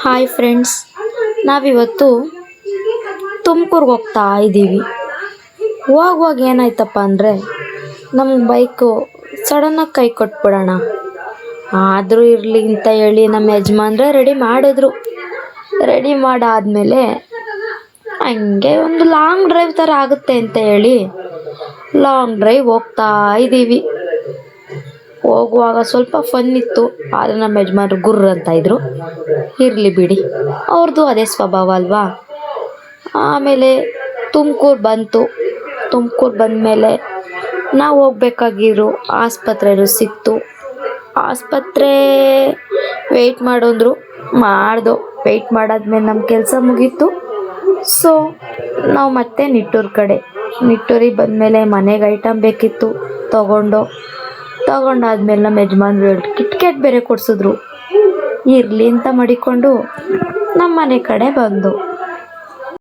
Hi friends, ನಾವಿವತ್ತು ತುಮಕೂರ್ಗೆ ಹೋಗ್ತಾ ಇದ್ದೀವಿ. ಹೋಗುವಾಗ ಏನಾಯ್ತಪ್ಪ ಅಂದರೆ ನಮ್ಮ ಬೈಕು ಸಡನ್ನಾಗಿ ಕೈ ಕೊಟ್ಬಿಡೋಣ. ಆದರೂ ಇರಲಿ ಅಂತ ಹೇಳಿ ನಮ್ಮ ಯಜಮಾನ್ರೆ ರೆಡಿ ಮಾಡಿದ್ರು. ರೆಡಿ ಮಾಡಾದಮೇಲೆ ಹಂಗೆ ಒಂದು ಲಾಂಗ್ ಡ್ರೈವ್ ಥರ ಆಗುತ್ತೆ ಅಂತ ಹೇಳಿ ಲಾಂಗ್ ಡ್ರೈವ್ ಹೋಗ್ತಾ ಇದ್ದೀವಿ. ಹೋಗುವಾಗ ಸ್ವಲ್ಪ ಫನ್ ಇತ್ತು, ಆದರೆ ನಮ್ಮ ಯಜಮಾನ್ರು ಗುರ್ರ ಅಂತ ಇದ್ರು. ಇರಲಿ ಬಿಡಿ, ಅವ್ರದ್ದು ಅದೇ ಸ್ವಭಾವ ಅಲ್ವಾ. ಆಮೇಲೆ ತುಮಕೂರು ಬಂತು. ತುಮಕೂರು ಬಂದಮೇಲೆ ನಾವು ಹೋಗ್ಬೇಕಾಗಿರೋ ಆಸ್ಪತ್ರೆಯೂ ಸಿಕ್ತು. ಆಸ್ಪತ್ರೆ ವೆಯ್ಟ್ ಮಾಡೋಂದ್ರು, ಮಾಡ್ದೋ. ವೆಯ್ಟ್ ಮಾಡಾದ್ಮೇಲೆ ನಮ್ಮ ಕೆಲಸ ಮುಗೀತು. ಸೊ ನಾವು ಮತ್ತೆ ನಿಟ್ಟೂರಿಗೆ ಬಂದಮೇಲೆ ಮನೆಗೆ ಐಟಮ್ ಬೇಕಿತ್ತು, ತಗೊಂಡಾದ್ಮೇಲೆ ನಮ್ಮ ಯಜಮಾನ್ರು ಕಿಟ್ಕೆಟ್ ಬೇರೆ ಕೊಡಿಸಿದ್ರು. ಇರಲಿ ಅಂತ ಮಾಡಿಕೊಂಡು ನಮ್ಮ ಮನೆ ಕಡೆ ಬಂದು